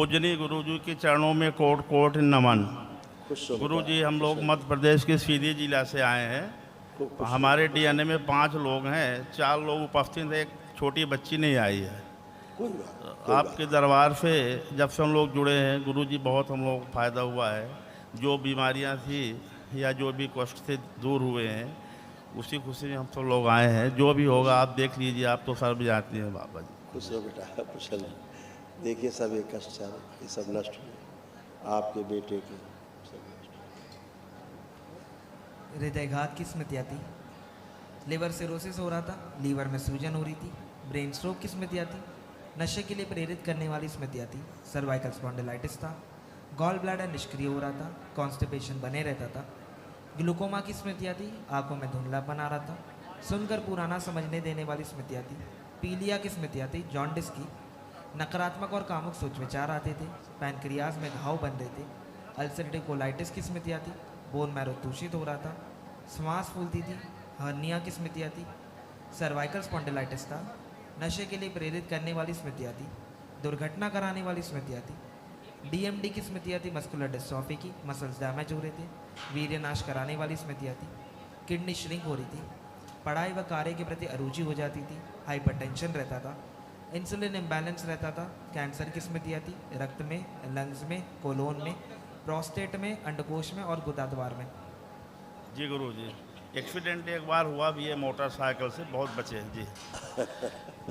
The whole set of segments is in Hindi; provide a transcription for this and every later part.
पूजनीय गुरु जी के चरणों में कोट कोट नमन। खुश हो गुरु बेटा, जी, हम लोग मध्य प्रदेश के सीधी जिला से आए हैं। खूब खुश हमारे डीएनए में 5 लोग हैं, 4 लोग उपस्थित हैं, एक छोटी बच्ची नहीं आई है। कोई बात आपके दरबार से जब से हम लोग जुड़े हैं गुरु जी, बहुत हम लोग फ़ायदा हुआ है। जो बीमारियां थी या जो भी कष्ट थे दूर हुए हैं, उसी खुशी में हम सब लोग आए हैं। जो भी होगा आप देख लीजिए, आप तो सर्व जाती हैं बाबा जी। खुश हो बेटा, प्रसन्न। देखिए सब ये कष्ट चाहे ये सब नष्ट हुए, आपके बेटे के सब नष्ट हुए। हृदयघात की स्मृतियाँ थी, लिवर सिरोसिस हो रहा था, लीवर में सूजन हो रही थी, ब्रेन स्ट्रोक की स्मृतियाँ थी, नशे के लिए प्रेरित करने वाली स्मृतियाँ थी, सर्वाइकल स्पॉन्डिलाइटिस था, गॉल ब्लैडर निष्क्रिय हो रहा था, कॉन्स्टिपेशन बने रहता था, ग्लूकोमा की स्मृतियाँ थी, आंखों में धुंधलापन आ रहा था, सुनकर पुराना समझने देने वाली स्मृतियाँ थी, पीलिया की स्मृतियाँ थी, जॉन्डिस की, नकारात्मक और कामुक सोच विचार आते थे, पैनक्रियाज में घाव बन रहे थे, अल्सरेटिव कोलाइटिस की स्मृतियाँ थी, बोन मैरो दूषित हो रहा था, श्वास फूलती थी, हर्निया की स्मृतियाँ थी, सर्वाइकल स्पॉन्डिलाइटिस था, नशे के लिए प्रेरित करने वाली स्मृतियाँ थी, दुर्घटना कराने वाली स्मृतियाँ थी, डीएमडी की स्मृतियाँ थी, मस्कुलर डिस्ट्रॉफी की, मसल्स डैमेज हो रहे थे, वीर्यनाश कराने वाली स्मृतियाँ थी, किडनी श्रिंक हो रही थी, पढ़ाई व कार्य के प्रति अरुचि हो जाती थी, हाइपरटेंशन रहता था, इंसुलिन इम्बैलेंस रहता था, कैंसर की स्मृतियाँ थी, रक्त में, लंग्स में, कोलोन में, प्रोस्टेट में, अंडकोश में और गुदाद्वार में। जी गुरु जी, एक्सीडेंट एक बार हुआ भी है मोटरसाइकिल से, बहुत बचे हैं जी।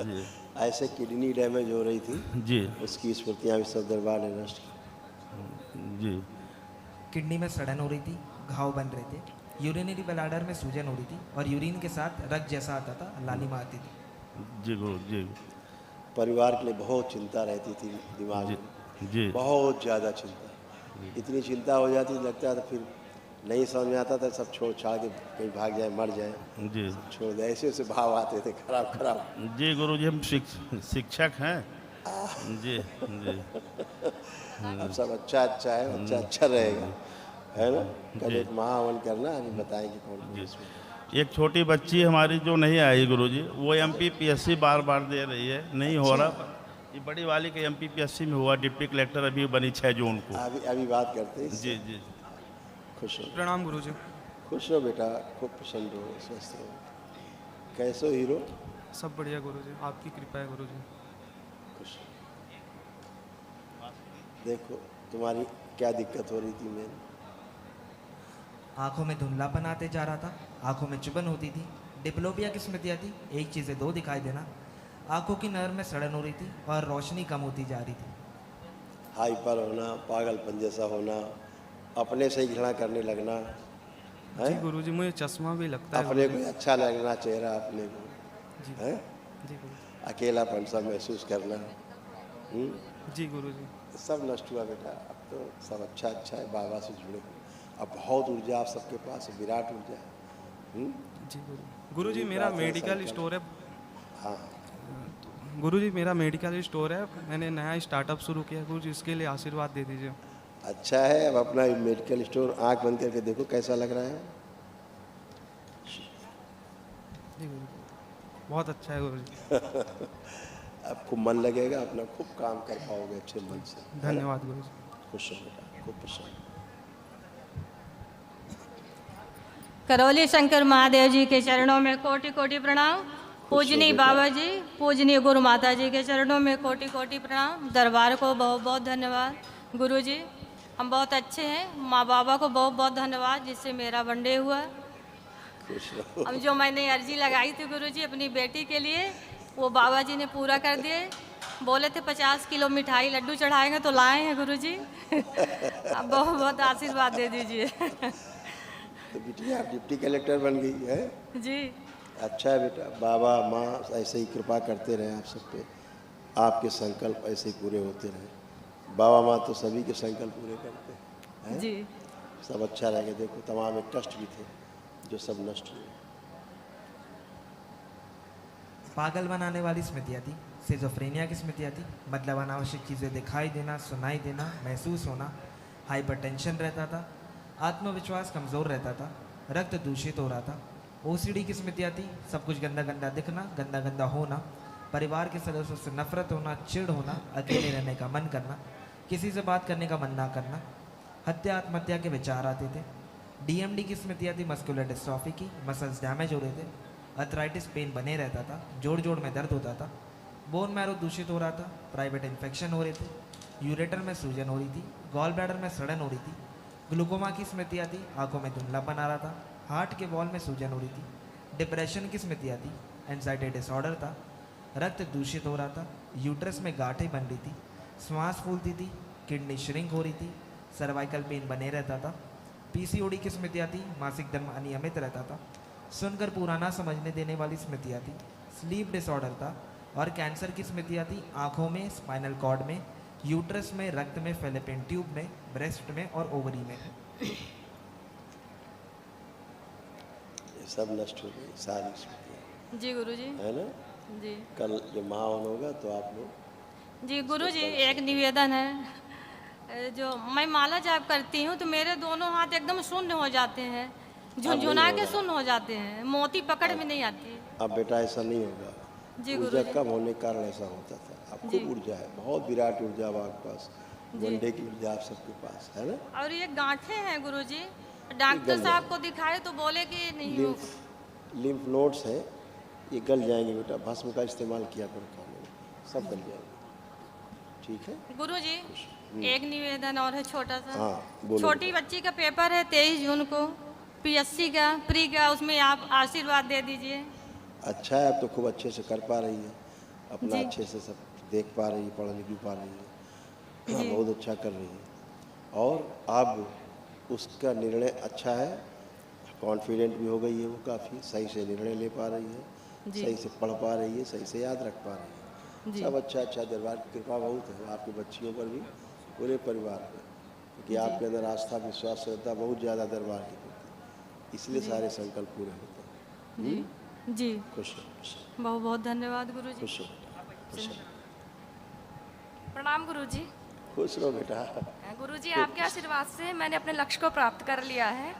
जी ऐसे किडनी डैमेज हो रही थी जी उसकी स्मृतियाँ भी सब दरबार ने नष्ट की। जी किडनी में सड़न हो रही थी, घाव बन रहे थे, यूरिनरी ब्लैडर में सूजन हो रही थी और यूरिन के साथ रक्त जैसा आता था, लालिमा आती थी। जी गुरु जी परिवार के लिए बहुत चिंता रहती थी दिमाग जी में, जी बहुत ज़्यादा चिंता। इतनी चिंता हो जाती लगता था फिर नहीं समझ में आता था, सब छोड़ छाड़ के कहीं भाग जाए, मर जाए, जी छोड़ दे, ऐसे ऐसे भाव आते थे खराब खराब। जी गुरु जी, हम शिक्षक हैं। जी जी अब सब अच्छा अच्छा है, अच्छा अच्छा रहेगा, है ना। कल एक महावन करना, अभी बताएंगे कौन कौन जी। इसमें। एक छोटी बच्ची हमारी जो नहीं आई गुरु जी, वो एमपीपीएससी बार बार दे रही है, नहीं हो अच्छा। रहा। ये बड़ी वाली के एमपीपीएससी में हुआ, डिप्टी कलेक्टर अभी बनी 6 जून को। अभी अभी बात करते हैं इससे। जी जी खुश हो, प्रणाम गुरुजी। खुश हो बेटा, खूब प्रसन्न रहो, स्वस्थ रहो। कैसे हो हीरो? सब बढ़िया गुरुजी, आपकी कृपा है गुरुजी। खुश हो। देखो तुम्हारी क्या दिक्कत हो रही थी मेन? आंखों में धुंधलापन आते जा रहा था, आंखों में चुभन होती थी, डिप्लोपिया की स्मृतियाँ थी, एक चीज़ें दो दिखाई देना, आंखों की नर्व में सड़न हो रही थी और रोशनी कम होती जा रही थी। हाइपर होना, पागलपन जैसा होना, अपने से ही घृणा करने लगना, जी है? गुरुजी, मुझे चश्मा भी लगता है अपने गुरुजी। को अच्छा लगना, चेहरा अपने को, जी है? जी गुरुजी। अकेलापन सा महसूस करना, जी गुरुजी। सब नष्ट हुआ बेटा। अब तो सब अच्छा अच्छा है, बाबा से जुड़े हो। अब बहुत ऊर्जा आप सबके पास है, विराट ऊर्जा है। जी गुरुजी। गुरुजी मेरा प्रार्थना मेडिकल संकल्प। स्टोर है। हाँ गुरुजी मेरा मेडिकल स्टोर है, मैंने नया स्टार्टअप शुरू किया गुरुजी, इसके लिए आशीर्वाद दे दीजिए। अच्छा है। अब अपना मेडिकल स्टोर आंख बंद करके देखो कैसा लग रहा है। जी गुरुजी, बहुत अच्छा है गुरुजी। अब खूब मन लगेगा, अपना खूब काम कर पाओगे अच्छे मन से। है ना? धन्यवाद गुरुजी। खुश हो बेटा, खूब प्रसन्न। करौली शंकर महादेव जी के चरणों में कोटि कोटि प्रणाम। पूजनीय बेटा। बाबा जी, पूजनीय गुरु माता जी के चरणों में कोटि कोटि प्रणाम। दरबार को बहुत बहुत धन्यवाद। गुरु जी हम बहुत अच्छे हैं, माँ बाबा को बहुत बहुत धन्यवाद जिससे मेरा बर्थडे हुआ। खुश रहो। अब जो मैंने अर्जी लगाई थी गुरु जी अपनी बेटी के लिए, वो बाबा जी ने पूरा कर दिए। बोले थे 50 किलो मिठाई लड्डू चढ़ाएंगे तो लाए हैं गुरु जी। अब बहुत बहुत आशीर्वाद दे दीजिए। तो बिटिया आप डिप्टी कलेक्टर बन गई है। जी अच्छा है बेटा, बाबा माँ ऐसे ही कृपा करते रहे आप सब पे, आपके संकल्प ऐसे ही पूरे होते रहे। बाबा माँ तो सभी के संकल्प पूरे करते हैं। जी सब अच्छा रहेगा। देखो तमाम एक कष्ट भी थे जो सब नष्ट हुए। पागल बनाने वाली स्मृतियाँ थी, सिजोफ्रेनिया की स्मृतियाँ थी, मतलब अनावश्यक चीज़ें दिखाई देना, सुनाई देना, महसूस होना, हाइपरटेंशन रहता था, आत्मविश्वास कमज़ोर रहता था, रक्त दूषित हो रहा था, ओसीडी की स्मृतियाँ थी, सब कुछ गंदा गंदा दिखना, गंदा गंदा होना, परिवार के सदस्यों से नफरत होना, चिढ़ होना, अकेले रहने का मन करना, किसी से बात करने का मन ना करना, हत्या आत्महत्या के विचार आते थे। डीएमडी की स्मृतियाँ थी मस्कुलर डिस्ट्रॉफी की, मसल्स डैमेज हो रहे थे, अर्थराइटिस पेन बने रहता था, जोड़ जोड़ में दर्द होता था, बोन मैरो दूषित हो रहा था, प्राइवेट इन्फेक्शन हो रहे थे, यूरेटर में सूजन हो रही थी, गॉल ब्लैडर में सड़न हो रही थी, ग्लूकोमा की स्मृतियाँ थी, आंखों में धुंधलापन आ रहा था, हार्ट के वॉल में सूजन हो रही थी, डिप्रेशन की स्मृतियाँ थी, एंजाइटी डिसऑर्डर था, रक्त दूषित हो रहा था, यूट्रस में गांठें बन रही थी, श्वास फूलती थी, किडनी श्रिंक हो रही थी, सर्वाइकल पेन बने रहता था, पीसीओडी की स्मृतियाँ थी, मासिक धर्म अनियमित रहता था, सुनकर पुराना समझने देने वाली स्मृतियाँ थी, स्लीप डिसऑर्डर था, और कैंसर की स्मृतियाँ थी आँखों में, स्पाइनल कॉर्ड में, यूट्रस में, रक्त में, फेलोपियन ट्यूब में, ब्रेस्ट में और ओवरी में। ये सब नष्ट हो गई सारी स्मृतियाँ, जी गुरुजी। है ना। जी कल जब महावन होगा तो आप लोग जी गुरुजी, एक निवेदन है। जो मैं माला जाप करती हूँ तो मेरे दोनों हाथ एकदम शून्य हो जाते हैं, झुनझुना के शून्य हो जाते हैं, मोती पकड़ में नहीं आती। अब बेटा ऐसा नहीं होगा। जी ऊर्जा गुरुजी। कम होने के कारण ऐसा होता था। अब जी। खूब ऊर्जा है, बहुत विराट ऊर्जा है आपके पास, वनडे की ऊर्जा आप सबके पास है ना। और ये गांठें हैं गुरुजी, डॉक्टर साहब को दिखाए तो बोले कि नहीं हो। लिम्फ नोड्स है, ये गल जाएंगे बेटा, भस्म का इस्तेमाल किया करो खाने में, सब गल जाएंगे। ठीक है गुरुजी, एक निवेदन और है छोटा सा। हाँ, बोलो। छोटी बच्ची का पेपर है 23 जून को, पीएससी का प्री का, उसमें आप आशीर्वाद दे दीजिए। अच्छा है, अब तो खूब अच्छे से कर पा रही है, अपना जी। अच्छे से सब देख पा रही है, पढ़ लिख भी पा रही है, जी। बहुत अच्छा कर रही है। और अब उसका निर्णय अच्छा है, कॉन्फिडेंट भी हो गई है वो, काफ़ी सही से निर्णय ले पा रही है, जी। सही से पढ़ पा रही है, सही से याद रख पा रही है। जी। सब अच्छा अच्छा, दरबार की कृपा बहुत है आपकी बच्चियों पर भी, पूरे परिवार पर, क्योंकि आपके अंदर आस्था विश्वास श्रद्धा बहुत ज़्यादा दरबार की प्रति, इसलिए सारे संकल्प पूरे होते हैं। जी जी, खुश रहो, खुश रहो, बहुत बहुत धन्यवाद गुरुजी। खुश रहो बेटा, खुश रहो, प्रणाम गुरुजी। खुश रहो बेटा। गुरुजी, आपके आशीर्वाद से मैंने अपने लक्ष्य को प्राप्त कर लिया है।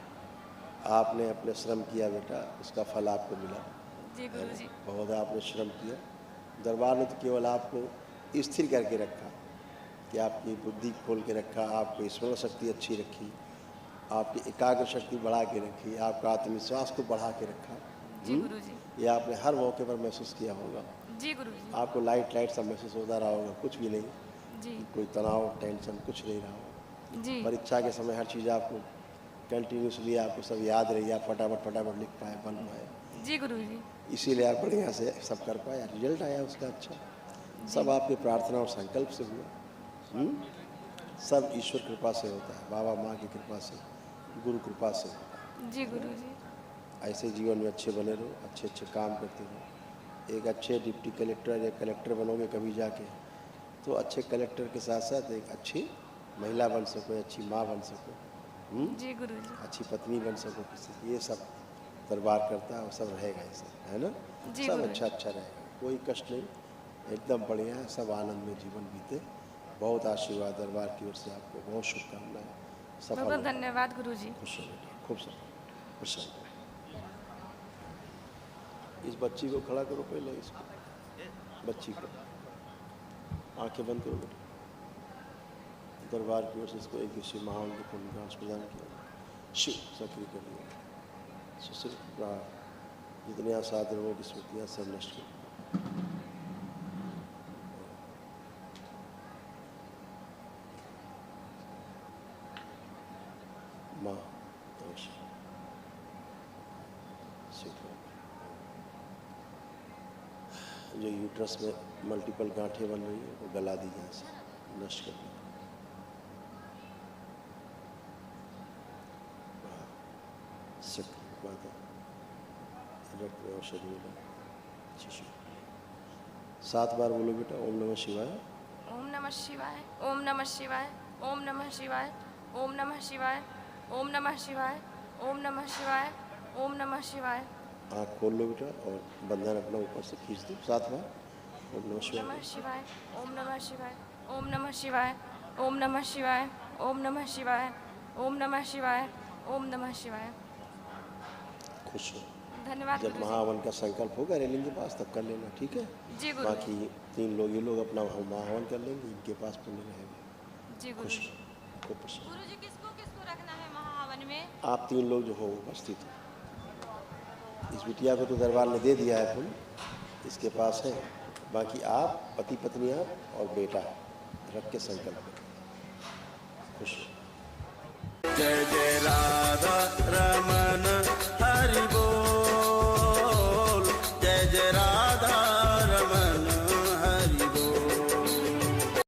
आपने अपने श्रम किया बेटा, उसका फल आपको मिला। जी गुरुजी। बहुत आपने श्रम किया, दरबार ने तो केवल आपको स्थिर करके रखा, कि आपकी बुद्धि खोल के रखा, आपकी स्मरण शक्ति अच्छी रखी, आपकी एकाग्र शक्ति बढ़ा के रखी, आपका आत्मविश्वास को बढ़ा के रखा। जी गुरुजी। ये आपने हर मौके पर महसूस किया होगा। जी गुरुजी। आपको लाइट लाइट सा महसूस होता रहा होगा, कुछ भी नहीं, जी कोई तनाव टेंशन कुछ नहीं रहा होगा। जी परीक्षा के समय हर चीज़ आपको कंटिन्यूसली आपको सब याद रही, आप फटाफट फटाफट लिख पाए, बन पाए, जी गुरुजी। इसीलिए आप बढ़िया से सब कर पाए, रिजल्ट आया उसका अच्छा। सब आपकी प्रार्थना और संकल्प से हुआ। सब ईश्वर कृपा से होता है, बाबा माँ की कृपा से, गुरु कृपा से। जी गुरुजी। ऐसे जीवन में अच्छे बने रहो, अच्छे अच्छे काम करते रहो। एक अच्छे डिप्टी कलेक्टर या कलेक्टर बनोगे कभी जाके, तो अच्छे कलेक्टर के साथ साथ एक अच्छी महिला बन सको, अच्छी माँ बन सको, जी गुरुजी। अच्छी पत्नी बन सको किसी की। ये सब दरबार करता है और सब रहेगा ऐसा, है ना। जी सब गुरुजी। अच्छा अच्छा रहेगा, कोई कष्ट नहीं, एकदम बढ़िया है, सब आनंद में जीवन बीते। बहुत आशीर्वाद दरबार की ओर से आपको, बहुत शुभकामनाएं, बहुत सफल बहुत हो। धन्यवाद गुरुजी। खुश हो बेटा, खूब सफल, खुश रहो। इस बच्ची को खड़ा करो पहले, इसको, बच्ची को आंखें बंद करो बेटा। दरबार की ओर से इसको एक विषय महान के पुण्यकांश प्रदान किया, शिव सक्रिय कर दिया। सुश्री जितने असाध लोगों की स्मृतियाँ सब नष्ट कर। माँ नमस्कार, जो यूट्रस में मल्टीपल गांठें बन रही है वो गला दी यहाँ से, नष्ट कर दी। माता रक्त में औषधि मिला शिशु। 7 बार बोलो बेटा, ओम नमः शिवाय, ओम नमः शिवाय, ओम नमः शिवाय, ओम नमः शिवाय, ओम नमः शिवाय, ओम नमः शिवाय, ओम नमः शिवाय, ओम नमः शिवाय। आँख खोल लो बेटा और बंधन अपना ऊपर से खींच दो 7 बार। ओम नमः शिवाय, नमः शिवाय, ओम नमः शिवाय, ओम नमः शिवाय, ओम नमः शिवाय, ओम नमः शिवाय, ओम नमः शिवाय, ओम नमः शिवाय। खुश हो। धन्यवाद जब गुरुजी। महावन का संकल्प होगा रेलिंग के पास तब कर लेना, ठीक है। जी गुरुजी। बाकी 3 लोग, ये लोग अपना महावन कर लेंगे, इनके पास पुण्य रहेगा। जी खुश गुरुजी। रहो, कोई परेशानी गुरुजी किसको किसको रखना है महाहवन में? नहीं। आप 3 लोग जो हो उपस्थित हो। इस बिटिया को तो दरबार ने दे दिया है फूल, इसके पास है। बाकी आप, पति पत्नी आप और बेटा रख के संकल्प करें। खुश रहो। जय जय राम